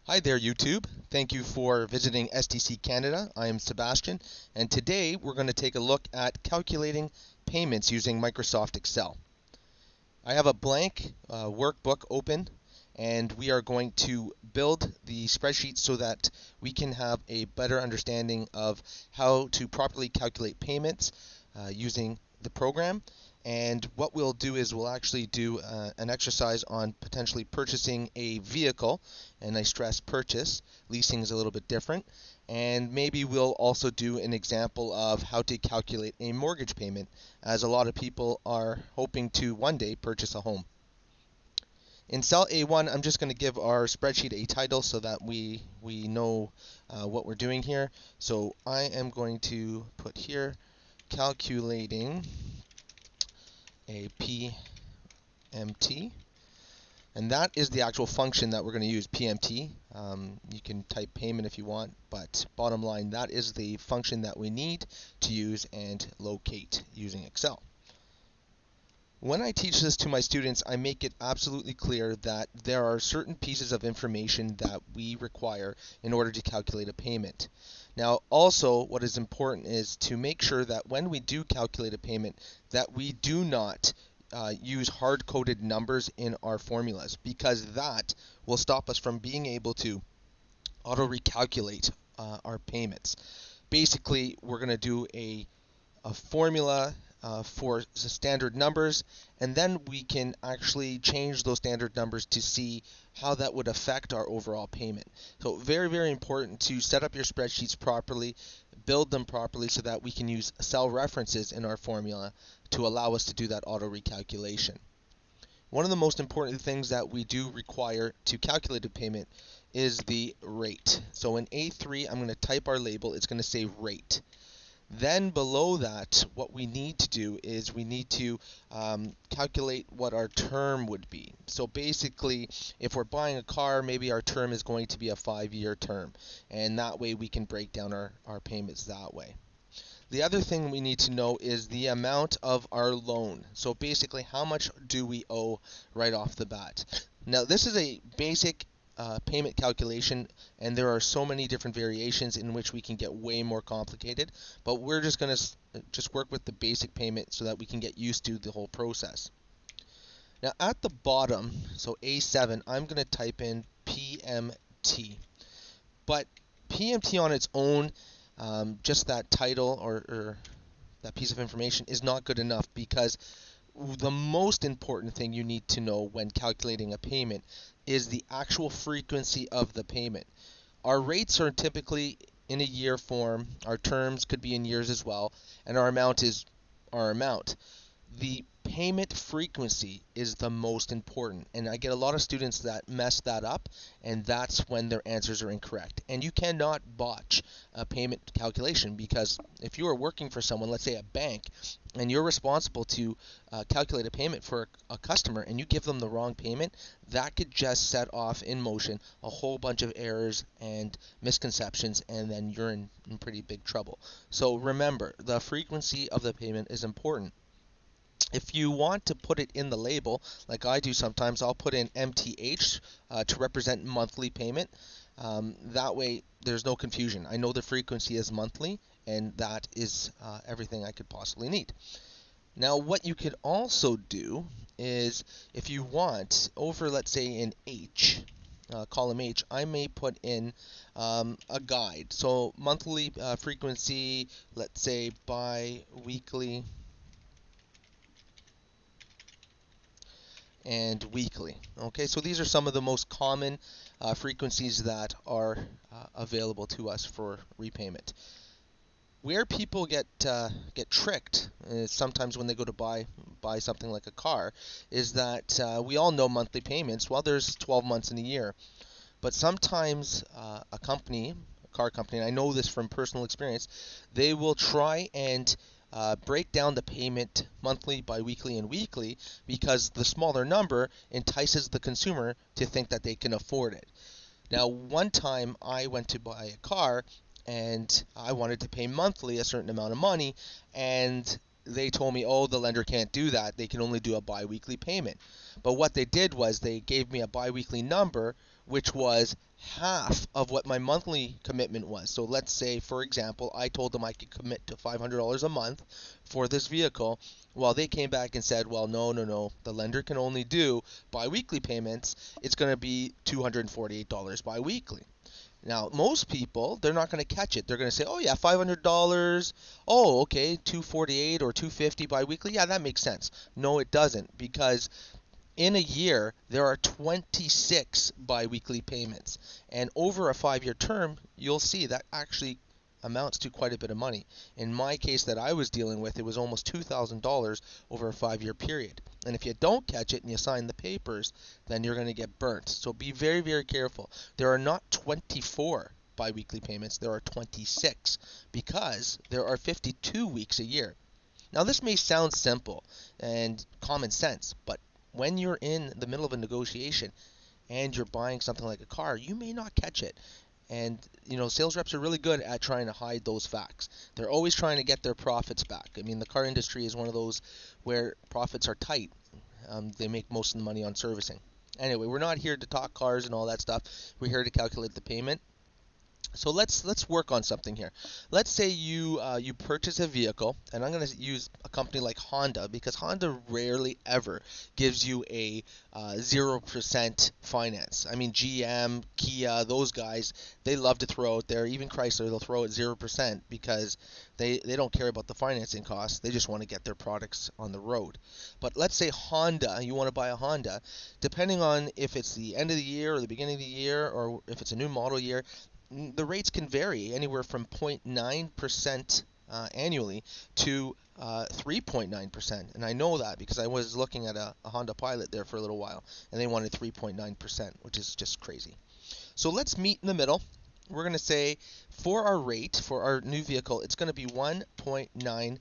Hi there, YouTube. Thank you for visiting STC Canada. I am Sebastian, and today we're going to take a look at calculating payments using Microsoft Excel. I have a blank workbook open, and we are going to build the spreadsheet so that we can have a better understanding of how to properly calculate payments using the program. And what we'll do is we'll actually do an exercise on potentially purchasing a vehicle, and I stress purchase. Leasing is a little bit different. And maybe we'll also do an example of how to calculate a mortgage payment, as a lot of people are hoping to one day purchase a home. In cell A1, I'm just going to give our spreadsheet a title so that we know what we're doing here. So I am going to put here calculating a PMT, and that is the actual function that we're going to use, PMT. You can type payment if you want, but bottom line, that is the function that we need to use and locate using Excel. When I teach this to my students, I make it absolutely clear that there are certain pieces of information that we require in order to calculate a payment. Now, also, what is important is to make sure that when we do calculate a payment, that we do not use hard-coded numbers in our formulas, because that will stop us from being able to auto-recalculate our payments. Basically, we're going to do a formula for standard numbers, and then we can actually change those standard numbers to see how that would affect our overall payment. So very, very important to set up your spreadsheets properly, build them properly so that we can use cell references in our formula to allow us to do that auto recalculation. One of the most important things that we do require to calculate a payment is the rate. So in A3, I'm going to type our label. It's going to say rate. Then below that, what we need to do is we need to calculate what our term would be. So basically, if we're buying a car, maybe our term is going to be a 5-year term. And that way we can break down our payments that way. The other thing we need to know is the amount of our loan. So basically, how much do we owe right off the bat? Now, this is a basic payment calculation, and there are so many different variations in which we can get way more complicated, but we're just going to just work with the basic payment so that we can get used to the whole process. Now at the bottom, so A7, I'm going to type in PMT, but PMT on its own, just that title or that piece of information is not good enough, because the most important thing you need to know when calculating a payment is the actual frequency of the payment. Our rates are typically in a year form, our terms could be in years as well, and our amount is our amount. The payment frequency is the most important, and I get a lot of students that mess that up, and that's when their answers are incorrect. And you cannot botch a payment calculation, because if you are working for someone, let's say a bank, and you're responsible to calculate a payment for a customer, and you give them the wrong payment, that could just set off in motion a whole bunch of errors and misconceptions, and then you're in pretty big trouble. So remember, the frequency of the payment is important. If you want to put it in the label, like I do sometimes, I'll put in MTH to represent monthly payment. That way there's no confusion. I know the frequency is monthly, and that is everything I could possibly need. Now what you could also do is, if you want, over let's say in H, column H, I may put in a guide. So monthly frequency, let's say bi-weekly and weekly. Okay, so these are some of the most common frequencies that are available to us for repayment. Where people get tricked is sometimes when they go to buy something like a car, is that we all know monthly payments. Well, there's 12 months in a year, but sometimes a car company, and I know this from personal experience, they will try and break down the payment monthly, biweekly, and weekly, because the smaller number entices the consumer to think that they can afford it. Now, one time I went to buy a car, and I wanted to pay monthly a certain amount of money, and they told me, oh, the lender can't do that. They can only do a biweekly payment. But what they did was they gave me a biweekly number which was half of what my monthly commitment was. So let's say, for example, I told them I could commit to $500 a month for this vehicle. Well, they came back and said, well, no, the lender can only do biweekly payments. It's going to be $248 biweekly. Now, most people, they're not going to catch it. They're going to say, oh yeah, $500. Oh, okay, 248 or 250 biweekly. Yeah, that makes sense. No, it doesn't, because in a year, there are 26 biweekly payments. And over a 5-year term, you'll see that actually amounts to quite a bit of money. In my case that I was dealing with, it was almost $2,000 over a 5-year period. And if you don't catch it and you sign the papers, then you're going to get burnt. So be very, very careful. There are not 24 biweekly payments, there are 26, because there are 52 weeks a year. Now, this may sound simple and common sense, but when you're in the middle of a negotiation and you're buying something like a car, you may not catch it. And, sales reps are really good at trying to hide those facts. They're always trying to get their profits back. I mean, the car industry is one of those where profits are tight. They make most of the money on servicing. Anyway, we're not here to talk cars and all that stuff. We're here to calculate the payment. So let's work on something here. Let's say you purchase a vehicle, and I'm going to use a company like Honda, because Honda rarely ever gives you a 0% finance. I mean, GM, Kia, those guys, they love to throw out there. Even Chrysler, they'll throw at 0% because they don't care about the financing costs. They just want to get their products on the road. But let's say Honda, you want to buy a Honda, depending on if it's the end of the year or the beginning of the year, or if it's a new model year, the rates can vary anywhere from 0.9% annually to 3.9%. And I know that because I was looking at a Honda Pilot there for a little while, and they wanted 3.9%, which is just crazy. So let's meet in the middle. We're going to say for our rate, for our new vehicle, it's going to be 1.9%.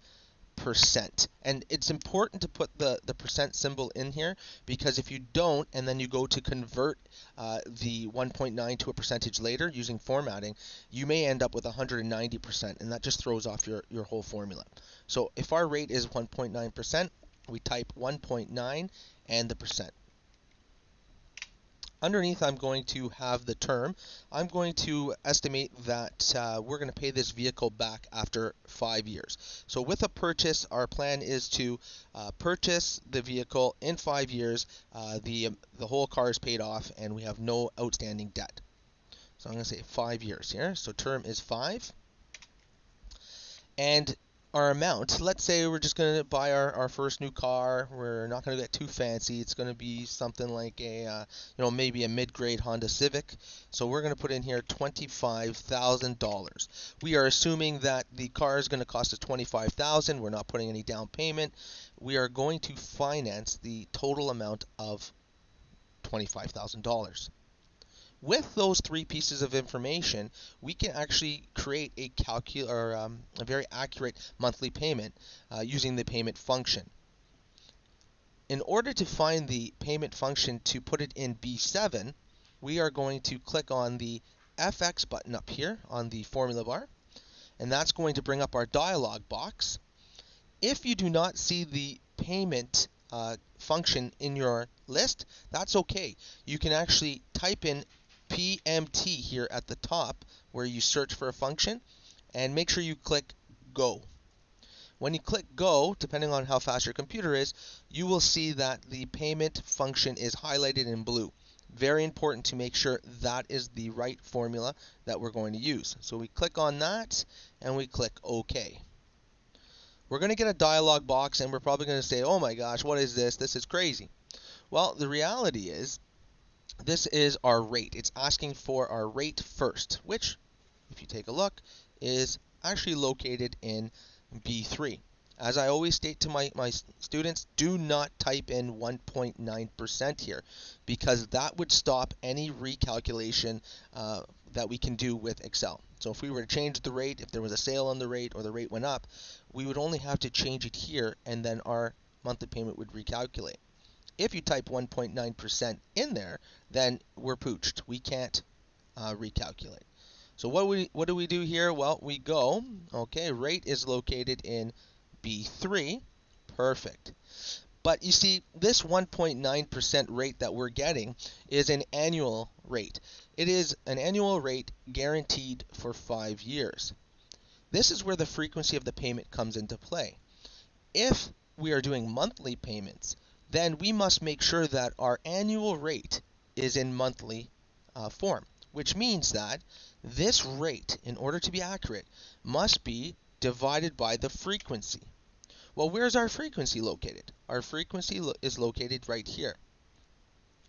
And it's important to put the percent symbol in here, because if you don't, and then you go to convert the 1.9 to a percentage later using formatting, you may end up with 190%, and that just throws off your whole formula. So if our rate is 1.9%, we type 1.9 and the percent. Underneath, I'm going to have the term. I'm going to estimate that we're going to pay this vehicle back after 5 years. So with a purchase, our plan is to purchase the vehicle in 5 years. The whole car is paid off, and we have no outstanding debt. So I'm going to say 5 years here. So term is 5. And our amount, let's say we're just going to buy our first new car. We're not going to get too fancy. It's going to be something like a, maybe a mid-grade Honda Civic. So we're going to put in here $25,000. We are assuming that the car is going to cost us $25,000. We're not putting any down payment. We are going to finance the total amount of $25,000. With those 3 pieces of information, we can actually create a very accurate monthly payment using the payment function. In order to find the payment function to put it in B7, we are going to click on the FX button up here on the formula bar, and that's going to bring up our dialog box. If you do not see the payment function in your list, that's okay. You can actually type in PMT here at the top where you search for a function, and make sure you click Go. When you click Go, depending on how fast your computer is, you will see that the payment function is highlighted in blue. Very important to make sure that is the right formula that we're going to use. So we click on that, and we click OK. We're going to get a dialog box, and we're probably going to say, oh my gosh, what is this? This is crazy. Well, the reality is, this is our rate. It's asking for our rate first, which, if you take a look, is actually located in B3. As I always state to my students, do not type in 1.9% here, because that would stop any recalculation that we can do with Excel. So if we were to change the rate, if there was a sale on the rate or the rate went up, we would only have to change it here, and then our monthly payment would recalculate. If you type 1.9% in there, then we're pooched. We can't recalculate. So what do we do here? Well, we go, okay, rate is located in B3. Perfect. But you see, this 1.9% rate that we're getting is an annual rate. It is an annual rate guaranteed for 5 years. This is where the frequency of the payment comes into play. If we are doing monthly payments, then we must make sure that our annual rate is in monthly form, which means that this rate, in order to be accurate, must be divided by the frequency. Well, where's our frequency located? Our frequency is located right here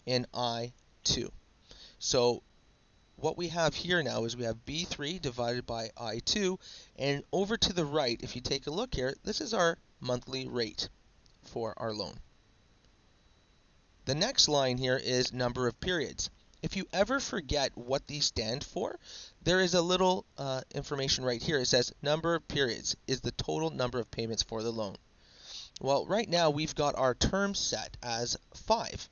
in I2. So what we have here now is we have B3 divided by I2, and over to the right, if you take a look here, this is our monthly rate for our loan. The next line here is number of periods. If you ever forget what these stand for, there is a little information right here. It says number of periods is the total number of payments for the loan. Well, right now we've got our term set as 5.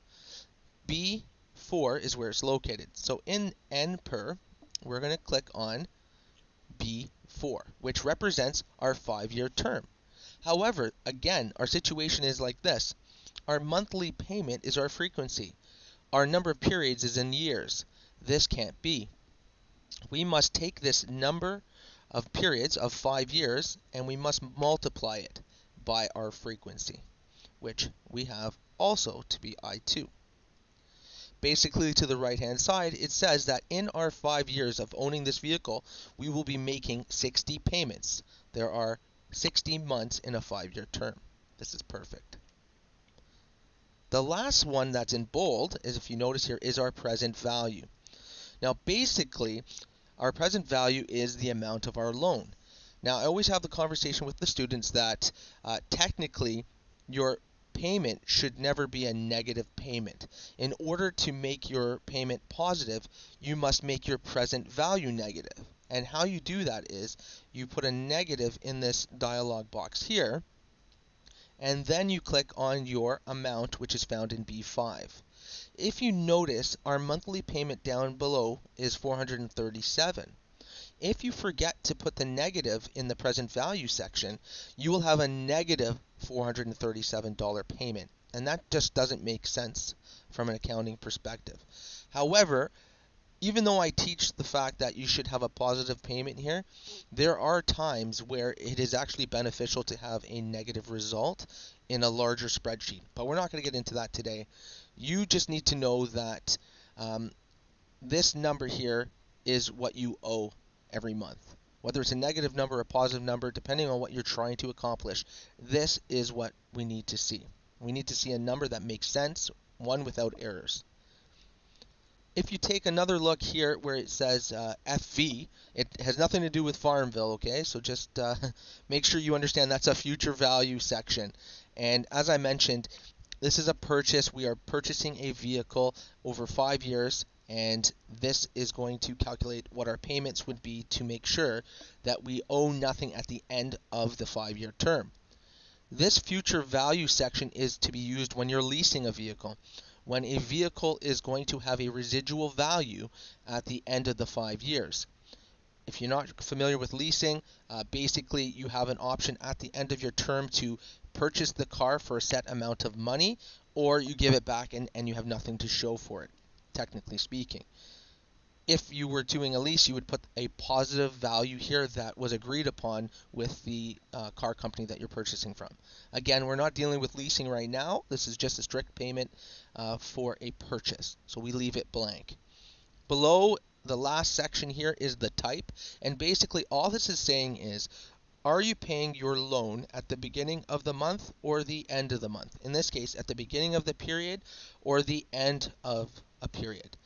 B4 is where it's located. So in N per, we're going to click on B4, which represents our 5-year term. However, again, our situation is like this. Our monthly payment is our frequency. Our number of periods is in years. This can't be. We must take this number of periods of 5 years and we must multiply it by our frequency, which we have also to be I2. Basically, to the right-hand side, it says that in our 5 years of owning this vehicle, we will be making 60 payments. There are 60 months in a 5-year term. This is perfect. The last one that's in bold, is if you notice here, is our present value. Now, basically, our present value is the amount of our loan. Now, I always have the conversation with the students that technically your payment should never be a negative payment. In order to make your payment positive, you must make your present value negative. And how you do that is you put a negative in this dialog box here, and then you click on your amount, which is found in B5. If you notice, our monthly payment down below is $437. If you forget to put the negative in the present value section, you will have a negative $437 payment, and that just doesn't make sense from an accounting perspective. However, even though I teach the fact that you should have a positive payment here, there are times where it is actually beneficial to have a negative result in a larger spreadsheet. But we're not going to get into that today. You just need to know that this number here is what you owe every month. Whether it's a negative number or a positive number, depending on what you're trying to accomplish, this is what we need to see. We need to see a number that makes sense, one without errors. If you take another look here where it says FV, it has nothing to do with Farmville, okay? So just make sure you understand that's a future value section. And as I mentioned, this is a purchase. We are purchasing a vehicle over 5 years, and this is going to calculate what our payments would be to make sure that we owe nothing at the end of the 5-year term. This future value section is to be used when you're leasing a vehicle, when a vehicle is going to have a residual value at the end of the 5 years. If you're not familiar with leasing, basically you have an option at the end of your term to purchase the car for a set amount of money, or you give it back and you have nothing to show for it, technically speaking. If you were doing a lease, you would put a positive value here that was agreed upon with the car company that you're purchasing from. Again, we're not dealing with leasing right now. This is just a strict payment for a purchase, so we leave it blank. Below the last section here is the type, and basically all this is saying is, are you paying your loan at the beginning of the month or the end of the month? In this case, at the beginning of the period or the end of a period.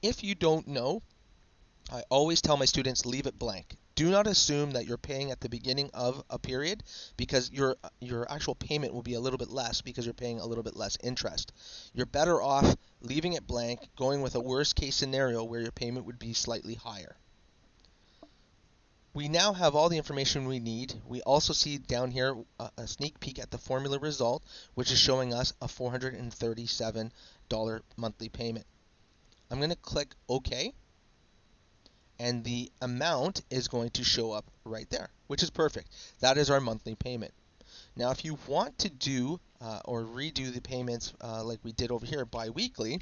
If you don't know, I always tell my students, leave it blank. Do not assume that you're paying at the beginning of a period, because your actual payment will be a little bit less because you're paying a little bit less interest. You're better off leaving it blank, going with a worst case scenario where your payment would be slightly higher. We now have all the information we need. We also see down here a sneak peek at the formula result, which is showing us a $437 monthly payment. I'm going to click OK, and the amount is going to show up right there, which is perfect. That is our monthly payment. Now, if you want to do or redo the payments like we did over here bi-weekly,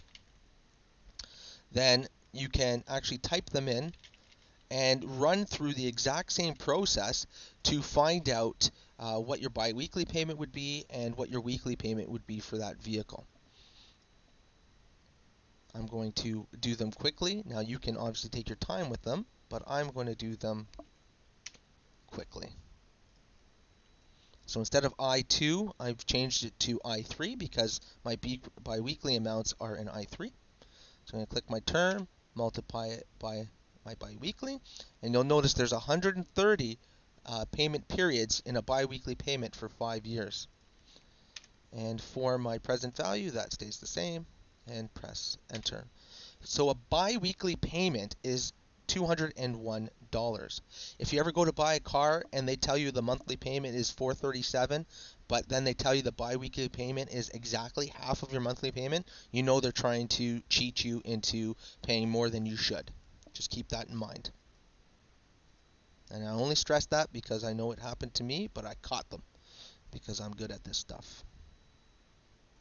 then you can actually type them in and run through the exact same process to find out what your bi-weekly payment would be and what your weekly payment would be for that vehicle. I'm going to do them quickly. Now, you can obviously take your time with them, but I'm going to do them quickly. So instead of I2, I've changed it to I3 because my bi-weekly amounts are in I3. So I'm going to click my term, multiply it by my bi-weekly, and you'll notice there's 130 payment periods in a bi-weekly payment for 5 years. And for my present value, that stays the same, and press enter. So a bi-weekly payment is $201. If you ever go to buy a car and they tell you the monthly payment is $437, but then they tell you the bi-weekly payment is exactly half of your monthly payment, you know they're trying to cheat you into paying more than you should. Just keep that in mind. And I only stress that because I know it happened to me, but I caught them because I'm good at this stuff.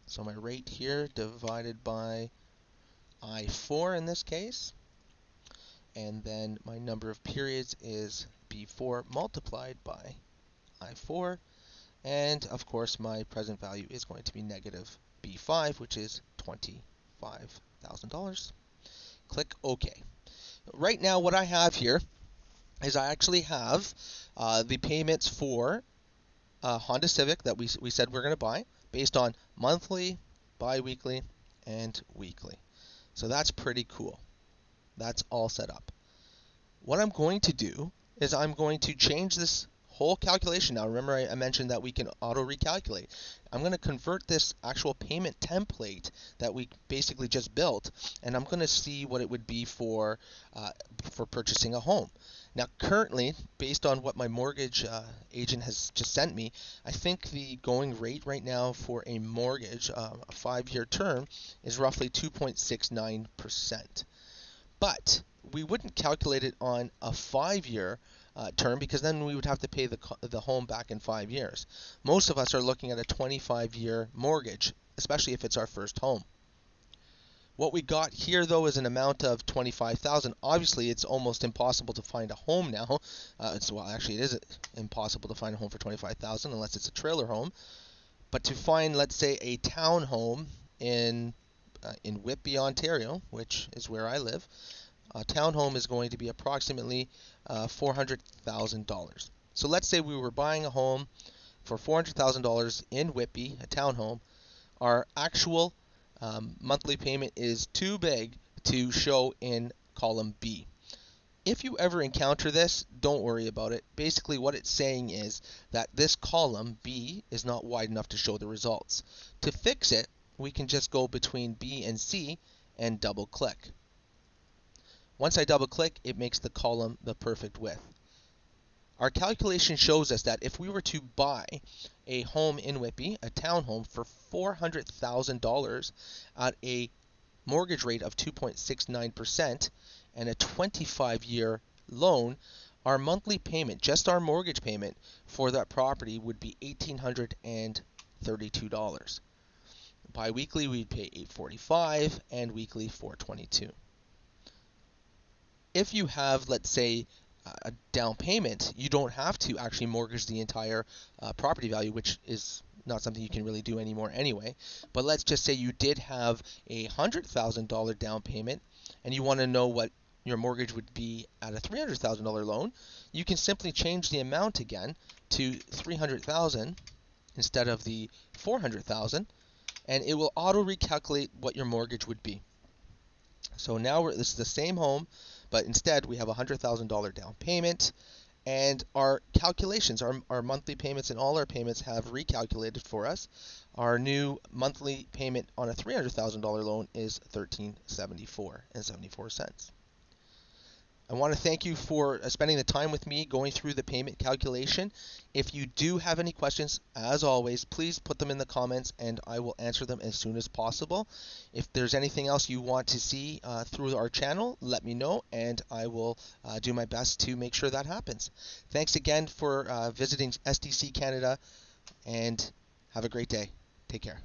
So my rate here divided by I4 in this case, and then my number of periods is B4 multiplied by I4, and of course my present value is going to be negative B5, which is $25,000. Click OK. Right now what I have here is I actually have the payments for Honda Civic that we said we're going to buy based on monthly, bi-weekly, and weekly. So that's pretty cool. That's all set up. What I'm going to do is I'm going to change this whole calculation. Now remember I mentioned that we can auto recalculate. I'm going to convert this actual payment template that we basically just built, and I'm going to see what it would be for purchasing a home. Now currently, based on what my mortgage agent has just sent me, I think the going rate right now for a mortgage, a 5-year term, is roughly 2.69%. But we wouldn't calculate it on a 5-year term because then we would have to pay the home back in 5 years. Most of us are looking at a 25-year mortgage, especially if it's our first home. What we got here, though, is an amount of $25,000. Obviously, it's almost impossible to find a home now. Well, actually, it is impossible to find a home for $25,000 unless it's a trailer home. But to find, let's say, a townhome in Whitby, Ontario, which is where I live, a townhome is going to be approximately $400,000. So let's say we were buying a home for $400,000 in Whitby, a townhome. Our actual monthly payment is too big to show in column B. If you ever encounter this, don't worry about it. Basically what it's saying is that this column, B, is not wide enough to show the results. To fix it, we can just go between B and C and double click. Once I double click, it makes the column the perfect width. Our calculation shows us that if we were to buy a home in Whitby, a townhome, for $400,000 at a mortgage rate of 2.69% and a 25-year loan, our monthly payment, just our mortgage payment for that property, would be $1,832. Bi-weekly, we'd pay $845, and weekly $422. If you have, let's say, a down payment, you don't have to actually mortgage the entire property value, which is not something you can really do anymore anyway. But let's just say you did have a $100,000 down payment and you want to know what your mortgage would be at a $300,000 loan. You can simply change the amount again to $300,000 instead of the $400,000, and it will auto recalculate what your mortgage would be. So now this is the same home, but instead we have a $100,000 down payment, and our calculations, our monthly payments and all our payments have recalculated for us. Our new monthly payment on a $300,000 loan is $1,374.74. I want to thank you for spending the time with me going through the payment calculation. If you do have any questions, as always, please put them in the comments and I will answer them as soon as possible. If there's anything else you want to see through our channel, let me know and I will do my best to make sure that happens. Thanks again for visiting STC Canada and have a great day. Take care.